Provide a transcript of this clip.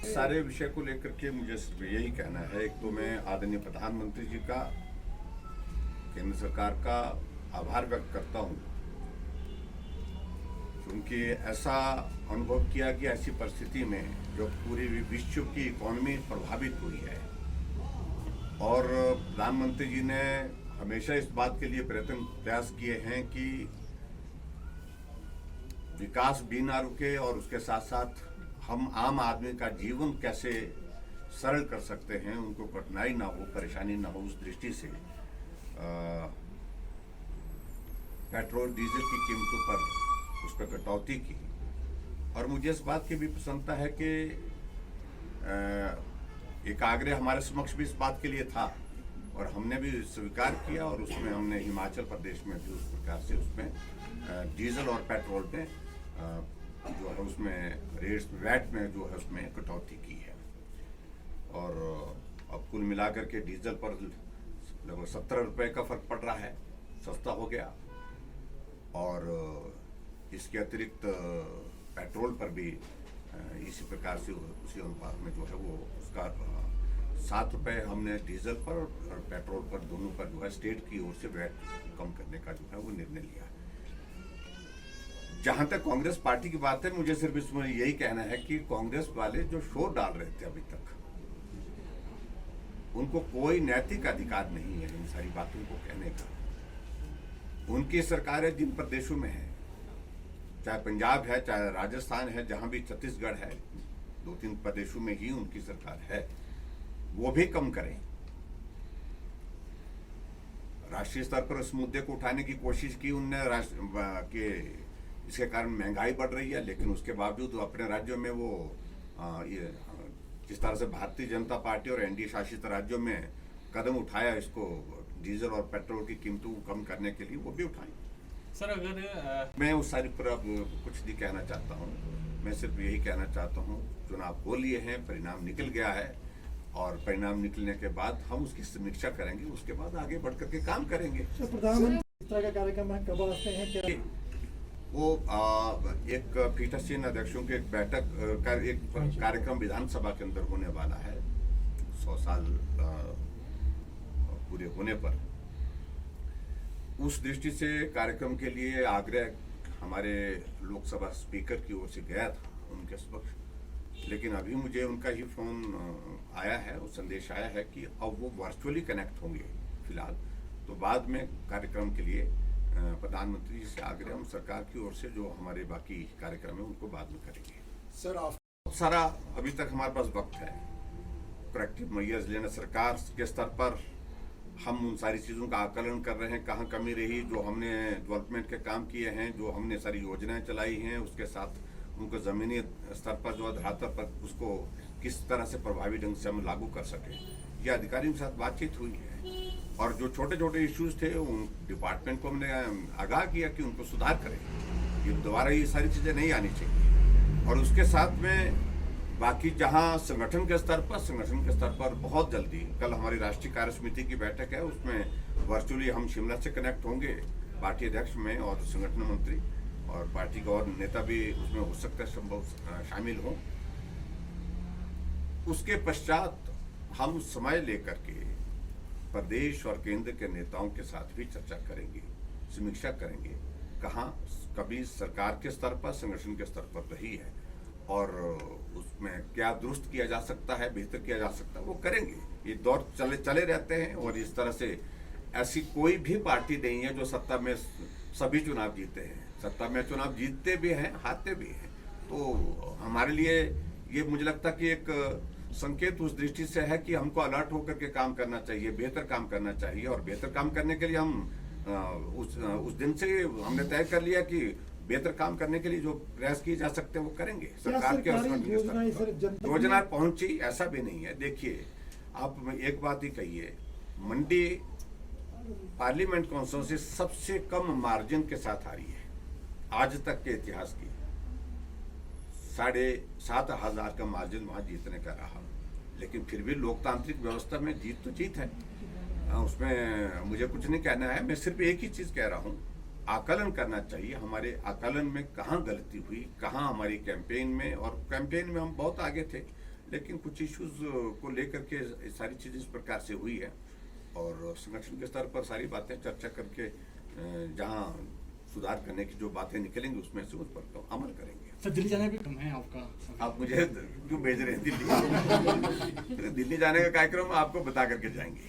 सारे विषय को लेकर के मुझे सिर्फ यही कहना है। एक तो मैं आदरणीय प्रधानमंत्री जी का, केंद्र सरकार का आभार व्यक्त करता हूँ, क्योंकि ऐसा अनुभव किया कि ऐसी परिस्थिति में जो पूरी विश्व की इकोनॉमी प्रभावित हुई है, और प्रधानमंत्री जी ने हमेशा इस बात के लिए प्रयास किए हैं कि विकास भी ना रुके और उसके साथ साथ हम आम आदमी का जीवन कैसे सरल कर सकते हैं, उनको कठिनाई ना हो, परेशानी ना हो, उस दृष्टि से पेट्रोल डीजल की कीमतों पर उस पर कटौती की। और मुझे इस बात की भी प्रसन्नता है कि एक आग्रह हमारे समक्ष भी इस बात के लिए था और हमने भी स्वीकार किया, और उसमें हमने हिमाचल प्रदेश में भी उस प्रकार से उसमें डीजल और पेट्रोल में जो है उसमें रेट्स वैट में जो है उसमें कटौती की है। और अब कुल मिलाकर के डीजल पर लगभग 17 रुपये का फर्क पड़ रहा है, सस्ता हो गया। और इसके अतिरिक्त पेट्रोल पर भी इसी प्रकार से उसी अनुपात में जो है वो उसका 7 रुपये हमने डीजल पर और पेट्रोल पर दोनों पर जो है स्टेट की ओर से वैट कम करने का जो है वो निर्णय लिया है। जहां तक कांग्रेस पार्टी की बात है, मुझे सिर्फ इसमें यही कहना है कि कांग्रेस वाले जो शोर डाल रहे थे अभी तक, उनको कोई नैतिक अधिकार नहीं है इन सारी बातों को कहने का। उनकी सरकार है जिन प्रदेशों में है, चाहे पंजाब है, चाहे राजस्थान है, जहां भी छत्तीसगढ़ है, 2-3 प्रदेशों में ही उनकी सरकार है, वो भी कम करें। राष्ट्रीय स्तर पर इस मुद्दे को उठाने की कोशिश की उनने इसके कारण महंगाई बढ़ रही है, लेकिन उसके बावजूद अपने राज्यों में वो जिस तरह से भारतीय जनता पार्टी और एनडीए शासित राज्यों में कदम उठाया इसको डीजल और पेट्रोल की कीमतों को कम करने के लिए, वो भी उठाई। सर अगर मैं उस सारी पर अब कुछ नहीं कहना चाहता हूँ। मैं सिर्फ यही कहना चाहता हूँ, चुनाव हो लिए हैं, परिणाम निकल गया है, और परिणाम निकलने के बाद हम उसकी समीक्षा करेंगे, उसके बाद आगे बढ़ करके काम करेंगे। प्रधानमंत्री इस तरह का कार्यक्रम है, कब आते हैं क्या? वो एक पीठासीन अध्यक्षों की एक बैठक का एक कार्यक्रम विधानसभा के अंदर होने वाला है 100 साल पूरे होने पर। उस दृष्टि से कार्यक्रम के लिए आग्रह हमारे लोकसभा स्पीकर की ओर से गया था उनके समक्ष, लेकिन अभी मुझे उनका ही फोन आया है, वो संदेश आया है कि अब वो वर्चुअली कनेक्ट होंगे फिलहाल। तो बाद में कार्यक्रम के लिए प्रधानमंत्री जी से आग्रह हम सरकार की ओर से जो हमारे बाकी कार्यक्रम है उनको बाद में करेंगे। सर आप बहुत सारा अभी तक हमारे पास वक्त है करेक्टिव मेजर्स लेना। सरकार के स्तर पर हम उन सारी चीज़ों का आकलन कर रहे हैं, कहाँ कमी रही, जो हमने डेवलपमेंट के काम किए हैं, जो हमने सारी योजनाएं चलाई हैं, उसके साथ उनको ज़मीनी स्तर पर जो धरातल पर उसको किस तरह से प्रभावी ढंग से हम लागू कर सकें, ये अधिकारियों के साथ बातचीत हुई है। और जो छोटे छोटे इश्यूज थे उन डिपार्टमेंट को हमने आगाह किया कि उनको सुधार करें, ये दोबारा ये सारी चीज़ें नहीं आनी चाहिए। और उसके साथ में बाकी जहां संगठन के स्तर पर बहुत जल्दी, कल हमारी राष्ट्रीय कार्य समिति की बैठक है, उसमें वर्चुअली हम शिमला से कनेक्ट होंगे, पार्टी अध्यक्ष में और संगठन मंत्री और पार्टी का और नेता भी उसमें हो सकता है संभव शामिल हों। उसके पश्चात हम समय लेकर के प्रदेश और केंद्र के नेताओं के साथ भी चर्चा करेंगे, समीक्षा करेंगे, कहाँ कभी सरकार के स्तर पर, संगठन के स्तर पर रही है और उसमें क्या दुरुस्त किया जा सकता है, बेहतर किया जा सकता है, वो करेंगे। ये दौर चले रहते हैं, और इस तरह से ऐसी कोई भी पार्टी नहीं है जो सत्ता में सभी चुनाव जीते हैं। सत्ता में चुनाव जीतते भी हैं, हारते भी हैं। तो हमारे लिए ये मुझे लगता है कि एक संकेत उस दृष्टि से है कि हमको अलर्ट होकर के काम करना चाहिए, बेहतर काम करना चाहिए। और बेहतर काम करने के लिए हम उस दिन से हमने तय कर लिया कि बेहतर काम करने के लिए जो प्रयास किए जा सकते हैं वो करेंगे। सरकार के योजना पहुंची ऐसा भी नहीं है। देखिए, आप एक बात ही कहिए, मंडी पार्लियामेंट कॉन्स्टिट्यूंसी सबसे कम मार्जिन के साथ आ रही है आज तक के इतिहास की। 7,500 का मार्जिन वहां जीतने का रहा, लेकिन फिर भी लोकतांत्रिक व्यवस्था में जीत तो जीत है, उसमें मुझे कुछ नहीं कहना है। मैं सिर्फ एक ही चीज कह रहा हूं, आकलन करना चाहिए। हमारे आकलन में कहाँ गलती हुई, कहाँ हमारी कैंपेन में, और कैंपेन में हम बहुत आगे थे, लेकिन कुछ इश्यूज को लेकर के ये सारी चीजें इस प्रकार से हुई है और संगठन के स्तर पर सारी बातें चर्चा करके जहां सुधार करने की जो बातें निकलेंगी उसमें से उस पर तो अमल करेंगे। सर दिल्ली जाने का है आपका? आप मुझे क्यों भेज रहे हैं दिल्ली? दिल्ली जाने का कार्यक्रम आपको बता करके जाएंगे।